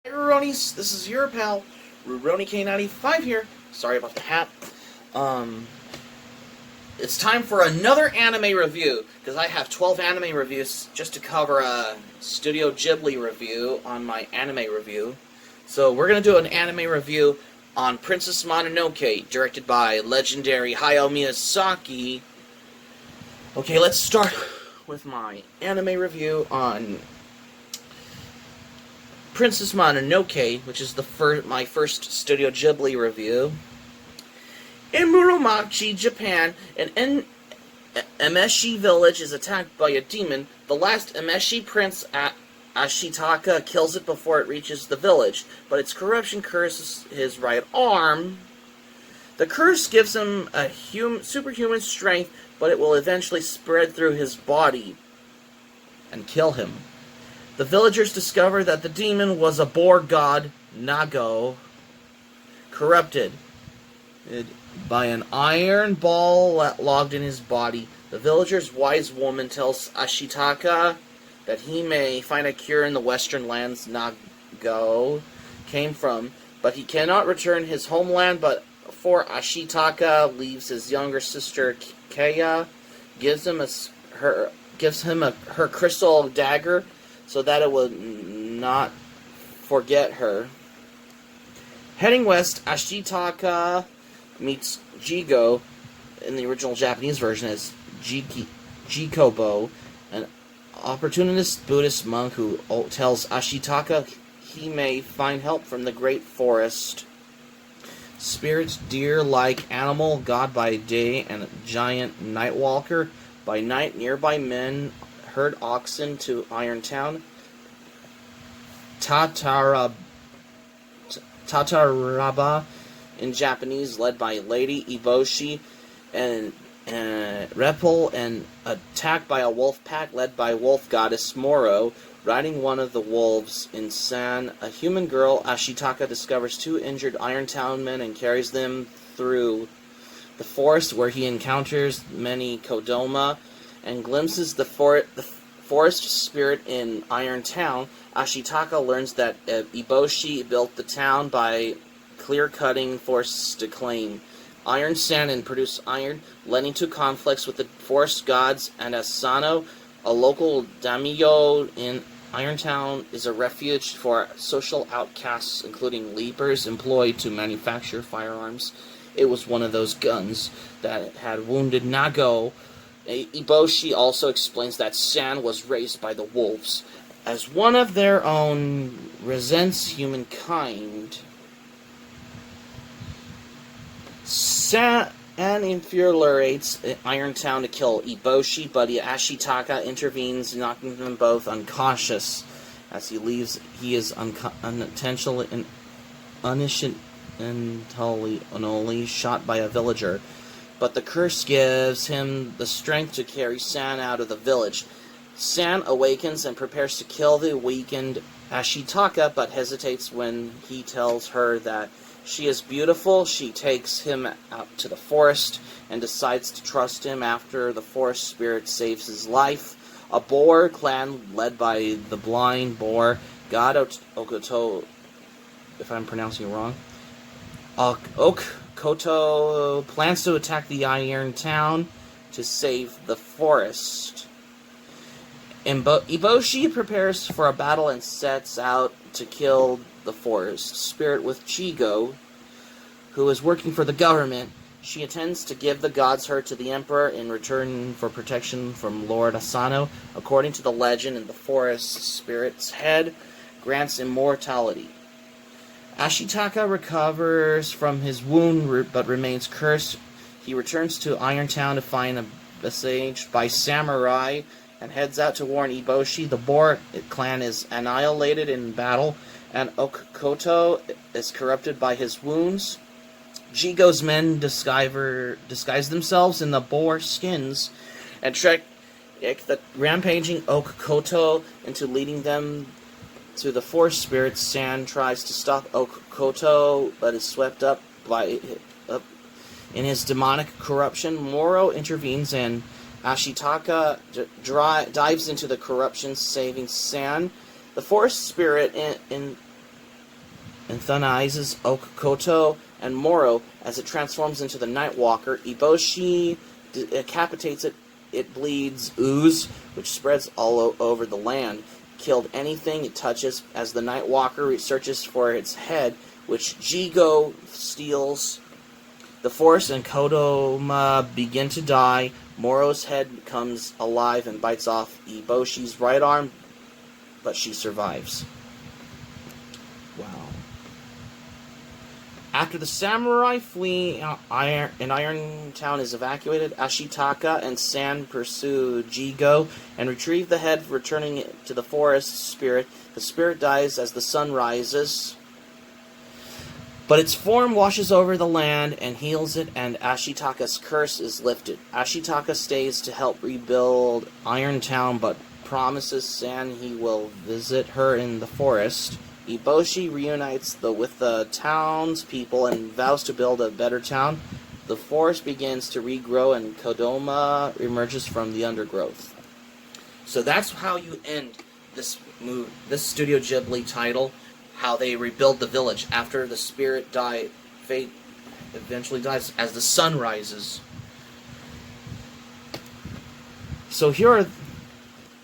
Hey Ruronis, this is your pal, Ruroni K95 here. Sorry about the hat. Um, it's time for another anime review, because I have 12 anime reviews just to cover a Studio Ghibli review on my anime review. So we're going to do an anime review on Princess Mononoke, directed by legendary Hayao Miyazaki. Okay, let's start with my anime review on Princess Mononoke, which is my first Studio Ghibli review. In Muromachi, Japan, an Emeshi village is attacked by a demon. The last Emeshi prince, Ashitaka, kills it before it reaches the village, but its corruption curses his right arm. The curse gives him a superhuman strength, but it will eventually spread through his body and kill him. The villagers discover that the demon was a boar god, Nago, corrupted by an iron ball logged in his body. The villager's wise woman tells Ashitaka that he may find a cure in the western lands Nago came from, but he cannot return his homeland. But before Ashitaka leaves, his younger sister Kaya gives him her crystal dagger, so that it will not forget her. Heading west, Ashitaka meets Jigo, in the original Japanese version as Jikobo, an opportunist Buddhist monk who tells Ashitaka he may find help from the great forest. Spirits, deer-like animal, god by day, and a giant nightwalker by night. Nearby men herd oxen to Iron Town. Tataraba in Japanese, led by Lady Eboshi, and Repel, and attacked by a wolf pack led by wolf goddess Moro. Riding one of the wolves in San, a human girl, Ashitaka discovers two injured Iron Town men and carries them through the forest, where he encounters many Kodama and glimpses the forest spirit in Iron Town. Ashitaka learns that Eboshi built the town by clear-cutting forests to claim iron sand and produce iron, leading to conflicts with the forest gods. And Asano, a local daimyo in Iron Town, is a refuge for social outcasts, including leapers employed to manufacture firearms. It was one of those guns that had wounded Nago. Eboshi also explains that San was raised by the wolves, as one of their own resents humankind. San infuriates Iron Town to kill Eboshi, but Ashitaka intervenes, knocking them both unconscious. As he leaves, he is unintentionally shot by a villager, but the curse gives him the strength to carry San out of the village. San awakens and prepares to kill the weakened Ashitaka, but hesitates when he tells her that she is beautiful. She takes him out to the forest and decides to trust him after the forest spirit saves his life. A boar clan led by the blind boar god Okoto, if I'm pronouncing it wrong, Koto, plans to attack the Iron Town to save the forest. Eboshi prepares for a battle and sets out to kill the forest spirit with Chigo, who is working for the government. She intends to give the gods her to the emperor in return for protection from Lord Asano. According to the legend, in the forest spirit's head grants immortality. Ashitaka recovers from his wound, but remains cursed. He returns to Iron Town to find a besieged by samurai and heads out to warn Eboshi. The boar clan is annihilated in battle, and Okoto is corrupted by his wounds. Jigo's men disguise themselves in the boar skins and trick the rampaging Okoto into leading them to the forest spirit. San tries to stop Okoto, but is swept up in his demonic corruption. Moro intervenes, and Ashitaka dives into the corruption, saving San. The forest spirit euthanizes Koto and Moro as it transforms into the Nightwalker. Eboshi decapitates it. It bleeds ooze, which spreads all over the land. Killed anything it touches as the Nightwalker searches for its head, which Jigo steals. The forest and Kodoma begin to die. Moro's head comes alive and bites off Eboshi's right arm, but she survives. Wow. After the samurai flee and Iron Town is evacuated, Ashitaka and San pursue Jigo and retrieve the head, returning it to the forest spirit. The spirit dies as the sun rises, but its form washes over the land and heals it, and Ashitaka's curse is lifted. Ashitaka stays to help rebuild Iron Town, but promises San he will visit her in the forest. Eboshi reunites with the townspeople and vows to build a better town. The forest begins to regrow and Kodoma emerges from the undergrowth. So that's how you end this Studio Ghibli title, how they rebuild the village after the spirit fate eventually dies as the sun rises. So here are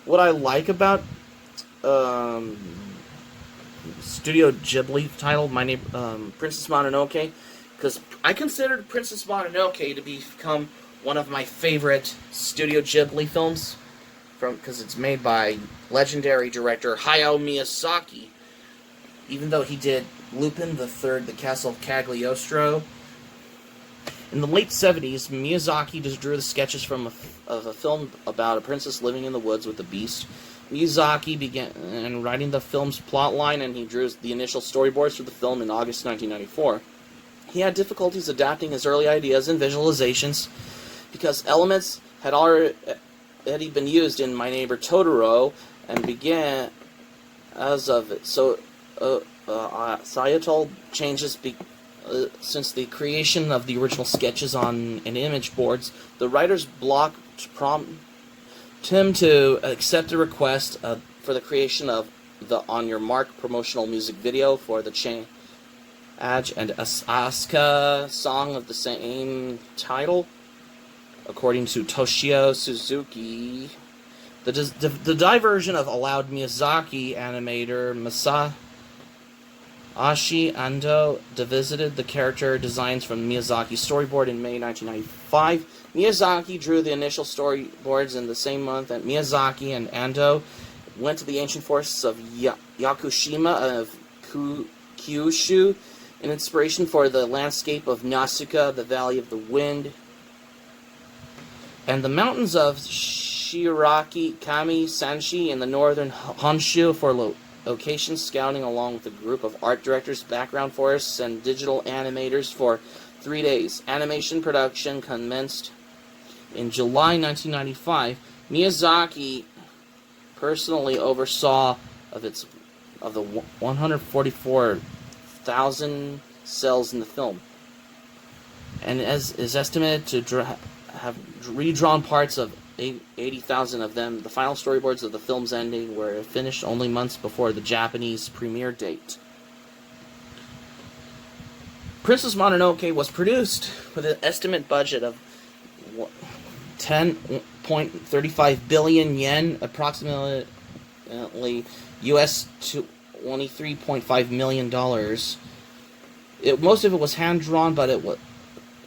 what I like about Studio Ghibli title, my name, Princess Mononoke, because I considered Princess Mononoke to become one of my favorite Studio Ghibli films, because it's made by legendary director Hayao Miyazaki. Even though he did Lupin the Third, The Castle of Cagliostro. In the late 70s, Miyazaki just drew the sketches of a film about a princess living in the woods with a beast. Miyazaki began writing the film's plotline, and he drew the initial storyboards for the film in August 1994. He had difficulties adapting his early ideas and visualizations because elements had already been used in My Neighbor Totoro and began as of it. So, societal changes since the creation of the original sketches on image boards. The writer's block prompted him to accept a request for the creation of the On Your Mark promotional music video for the Change and Asuka song of the same title, according to Toshio Suzuki. The diversion of allowed Miyazaki animator Masashi Ando visited the character designs from Miyazaki's storyboard in May 1995. Miyazaki drew the initial storyboards in the same month, and Miyazaki and Ando went to the ancient forests of Yakushima of Kyushu in inspiration for the landscape of Nasuka, the Valley of the Wind, and the mountains of Shiraki Kami Sanshi in the northern Honshu for location scouting, along with a group of art directors, background forests, and digital animators for 3 days. Animation production commenced in July 1995. Miyazaki personally oversaw of the 144,000 cells in the film, and is estimated to have redrawn parts of 80,000 of them. The final storyboards of the film's ending were finished only months before the Japanese premiere date. Princess Mononoke was produced with an estimate budget of 10.35 billion yen, approximately US $23.5 million. Most of it was hand-drawn, but it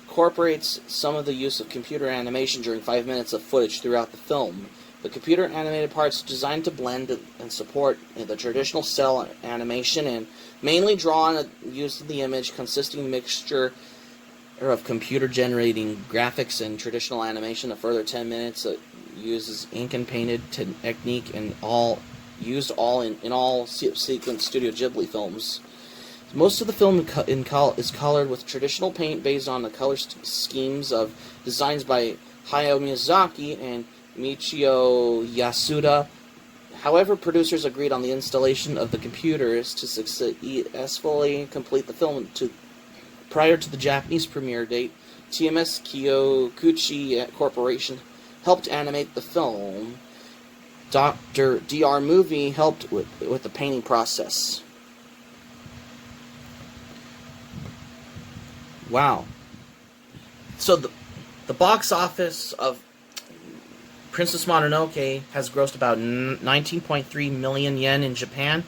incorporates some of the use of computer animation during 5 minutes of footage throughout the film. The computer animated parts designed to blend and support the traditional cell animation and mainly drawn and used the image, consisting of a mixture of computer generating graphics and traditional animation. A further 10 minutes uses ink and painted technique, and used in all sequence Studio Ghibli films. Most of the film is colored with traditional paint based on the color schemes of designs by Hayao Miyazaki and Michio Yasuda. However, producers agreed on the installation of the computers to successfully complete the film prior to the Japanese premiere date. TMS Kyokuchi Corporation helped animate the film. Dr. Movie helped with the painting process. Wow. So the box office of Princess Mononoke has grossed about 19.3 million yen in Japan,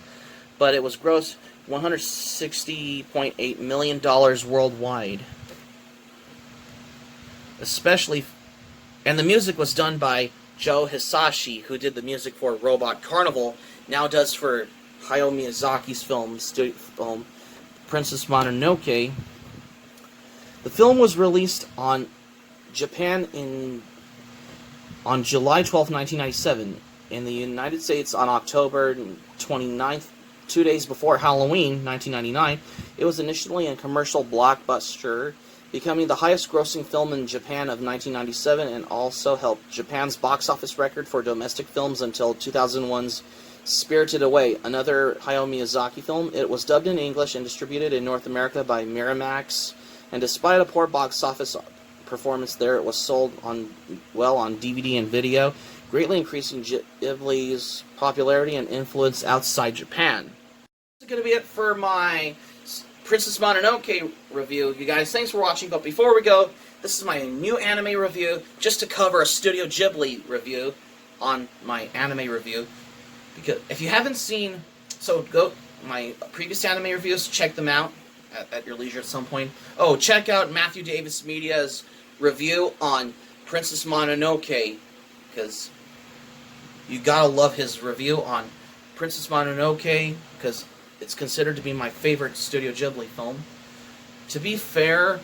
but it was grossed $160.8 million worldwide. Especially, and the music was done by Joe Hisashi, who did the music for Robot Carnival, now does for Hayao Miyazaki's film Princess Mononoke. The film was released on Japan on July 12, 1997, in the United States on October 29th, 2 days before Halloween, 1999. It was initially a commercial blockbuster, becoming the highest-grossing film in Japan of 1997, and also helped Japan's box office record for domestic films until 2001's Spirited Away, another Hayao Miyazaki film. It was dubbed in English and distributed in North America by Miramax, and despite a poor box office performance there, it was sold on DVD and video, greatly increasing Ghibli's popularity and influence outside Japan. This is going to be it for my Princess Mononoke review, you guys. Thanks for watching, but before we go, this is my new anime review, just to cover a Studio Ghibli review on my anime review. Because if you haven't seen, so go my previous anime reviews, check them out at your leisure at some point. Oh, check out Matthew Davis Media's review on Princess Mononoke, because you gotta love his review on Princess Mononoke, because it's considered to be my favorite Studio Ghibli film. To be fair,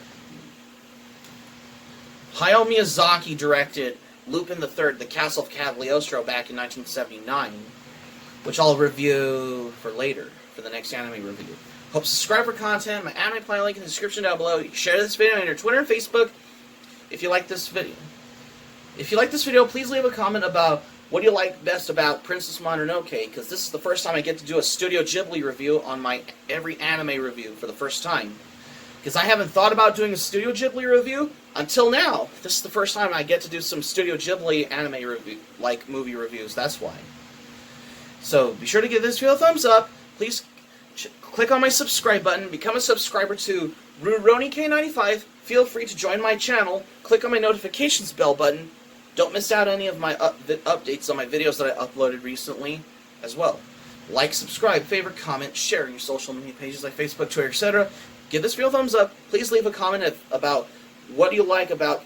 Hayao Miyazaki directed Lupin III, The Castle of Cagliostro back in 1979, which I'll review for later, for the next anime review. Hope to subscribe for content. My anime plan link in the description down below. You can share this video on your Twitter and Facebook if you like this video. If you like this video, please leave a comment about what do you like best about Princess Mononoke, because this is the first time I get to do a Studio Ghibli review on my every anime review for the first time. Because I haven't thought about doing a Studio Ghibli review until now. This is the first time I get to do some Studio Ghibli anime review, like movie reviews, that's why. So be sure to give this video a thumbs up. Please click on my subscribe button, become a subscriber to RuRoniK95. Feel free to join my channel. Click on my notifications bell button. Don't miss out any of my updates on my videos that I uploaded recently as well. Like, subscribe, favorite, comment, share in your social media pages like Facebook, Twitter, etc. Give this video a thumbs up. Please leave a comment about what you like about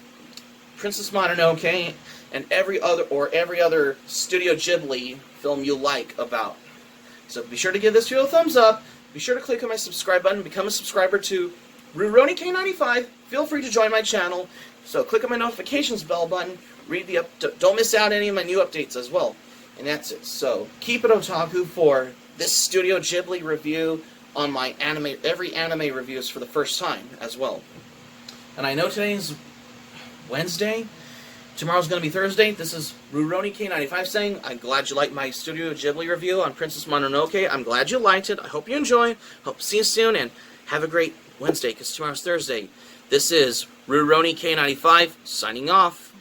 Princess Mononoke and every other Studio Ghibli film you like about. So be sure to give this video a thumbs up. Be sure to click on my subscribe button, become a subscriber to RuRoniK95. Feel free to join my channel. So click on my notifications bell button. Don't miss out any of my new updates as well. And that's it. So keep it otaku for this Studio Ghibli review on my every anime reviews for the first time as well. And I know today's Wednesday. Tomorrow's going to be Thursday. This is RuRoniK95 saying, I'm glad you liked my Studio Ghibli review on Princess Mononoke. I'm glad you liked it. I hope you enjoy. Hope to see you soon, and have a great Wednesday, because tomorrow's Thursday. This is RuRoniK95 signing off.